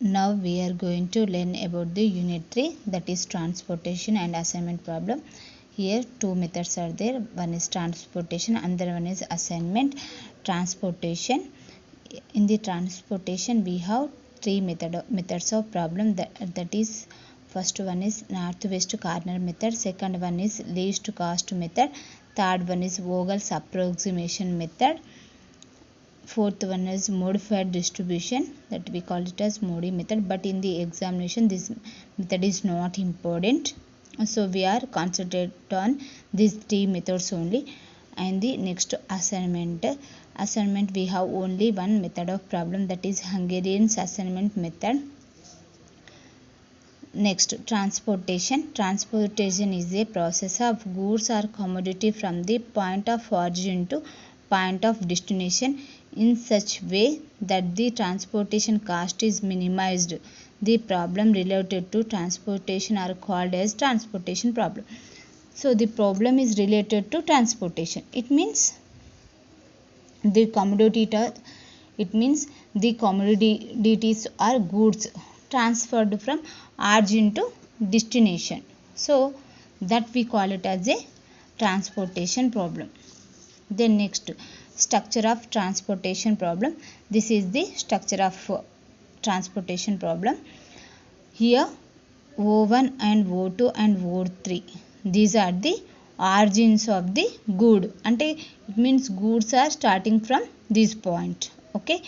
Now we are going to learn about the unit 3, that is transportation and assignment problem. Here two methods are there. One is transportation, another one is assignment. Transportation. In the transportation we have three methods of problem, that is first one is northwest corner method, second one is least cost method, third one is Vogel's approximation method, fourth one is modified distribution, that we call it as MODI method, but in the examination this method is not important, so we are concentrate on these three methods only. And the next assignment we have only one method of problem, that is Hungarian assignment method. Next, transportation is a process of goods or commodity from the point of origin to point of destination in such way that the transportation cost is minimized. The problem related to transportation are called as transportation problem. So the problem is related to transportation. It means the commodities are goods transferred from origin to destination. So that we call it as a transportation problem. Then next, structure of transportation problem. This is the structure of transportation problem. Here O1 and O2 and O3, these are the origins of the good, and it means goods are starting from this point. Okay.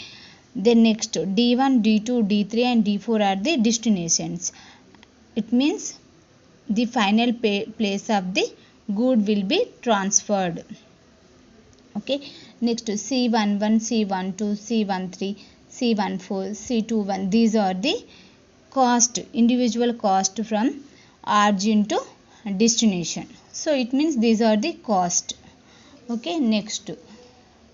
Then next, D1, D2, D3 and D4 are the destinations. It means the final place of the good will be transferred. Okay. Next, C11, C12, C13, C14, C21, these are the cost, individual cost from origin to destination. So it means these are the cost. Okay. Next,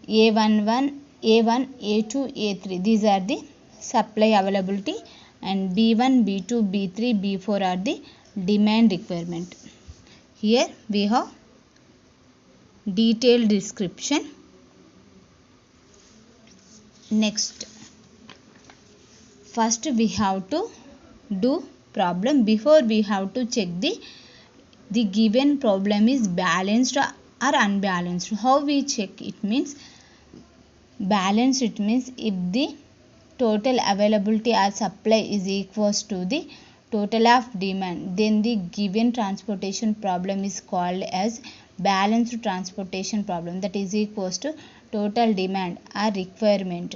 A11, A1, A2, A3, these are the supply availability, and B1, B2, B3, B4 are the demand requirement. Here we have detailed description. Next, first we have to do problem. Before we have to check the given problem is balanced or unbalanced. How we check? It means balanced, it means if the total availability or supply is equals to the total of demand, then the given transportation problem is called as balanced transportation problem. That is equals to total demand or requirement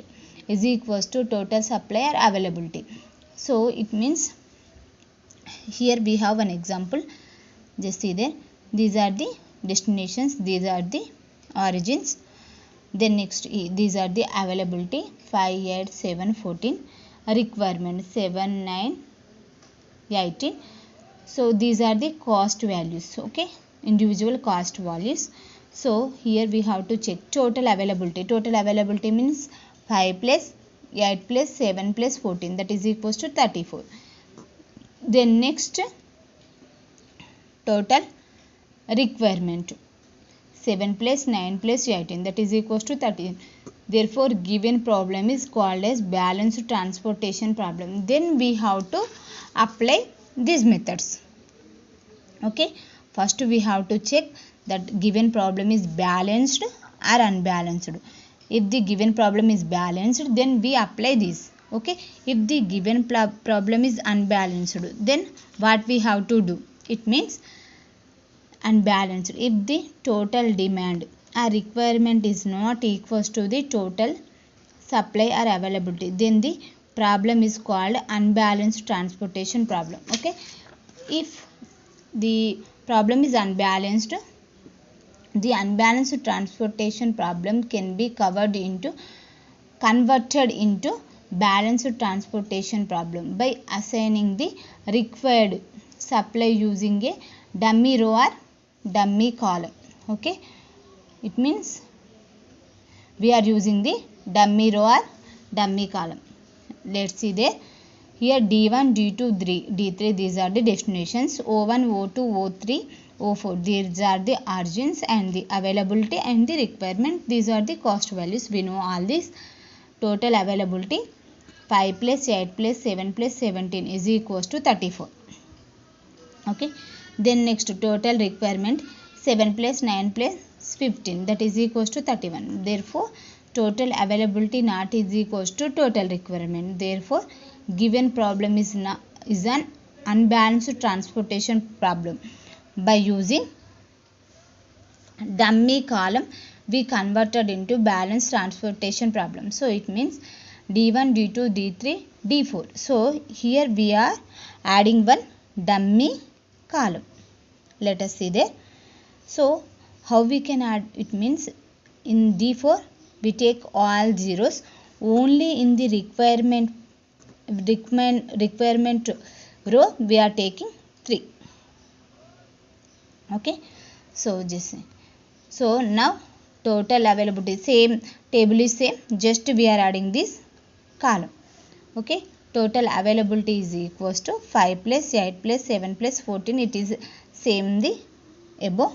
is equals to total supply or availability. So it means here we have an example. Just see there, these are the destinations, these are the origins. Then next, these are the availability 5, 8, 7, 14, requirement 7, 9, 18. So these are the cost values. Okay, individual cost values. So here we have to check total availability. Total availability means 5 plus 8 plus 7 plus 14, that is equals to 34. Then next, total requirement 7 plus 9 plus 18, that is equals to 13. Therefore given problem is called as balanced transportation problem. Then we have to apply these methods. Okay, first we have to check that given problem is balanced or unbalanced. If the given problem is balanced, then we apply this. Okay, if the given problem is unbalanced, then what we have to do? It means unbalanced. If the total demand or requirement is not equals to the total supply or availability, then the problem is called unbalanced transportation problem. Okay, if the problem is unbalanced, the unbalanced transportation problem can be converted into balanced transportation problem by assigning the required supply using a dummy row or dummy column. Okay, it means we are using the dummy row or dummy column. Let's see there. Here D1, D2, D3, these are the destinations. O1, O2, O3, O4, these are the origins, and the availability and the requirement, these are the cost values. We know all this. Total availability 5 plus 8 plus 7 plus 17 is equals to 34. Okay, then next total requirement 7 plus 9 plus 15, that is equals to 31. Therefore total availability not is equals to total requirement. Therefore given problem is an unbalanced transportation problem. By using dummy column we converted into balanced transportation problem. So it means D1, D2, D3, D4. So here we are adding one dummy column. Let us see there. So how we can add? It means in D4 we take all zeros, only in the requirement row we are taking 3. Okay, so now total availability, same table is same, just we are adding this column. Okay, total availability is equals to 5 plus 8 plus 7 plus 14, it is same the above.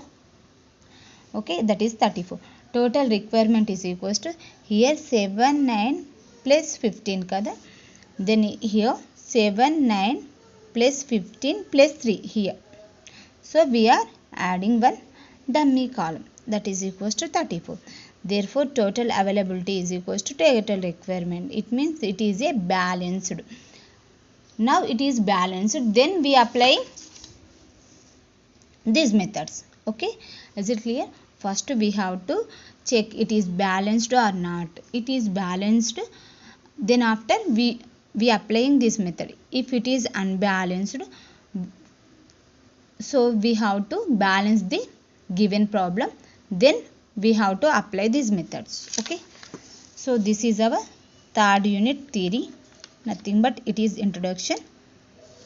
Okay, that is 34. Total requirement is equals to here 7 9 plus 15 kada, then here 7 9 plus 15 plus 3 here. So we are adding one dummy column, that is equals to 34. Therefore total availability is equals to total requirement. It means it is a balanced. Now it is balanced, then we apply these methods. Okay, is it clear? First we have to check it is balanced or not. It is balanced, then after we applying this method. If it is unbalanced, so we have to balance the given problem, then we have to apply these methods. Okay, so this is our third unit theory, nothing but it is introduction.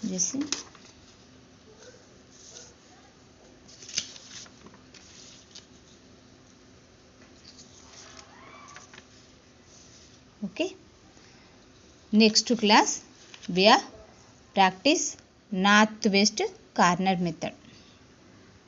Just see. Okay, next class we are practice northwest corner method.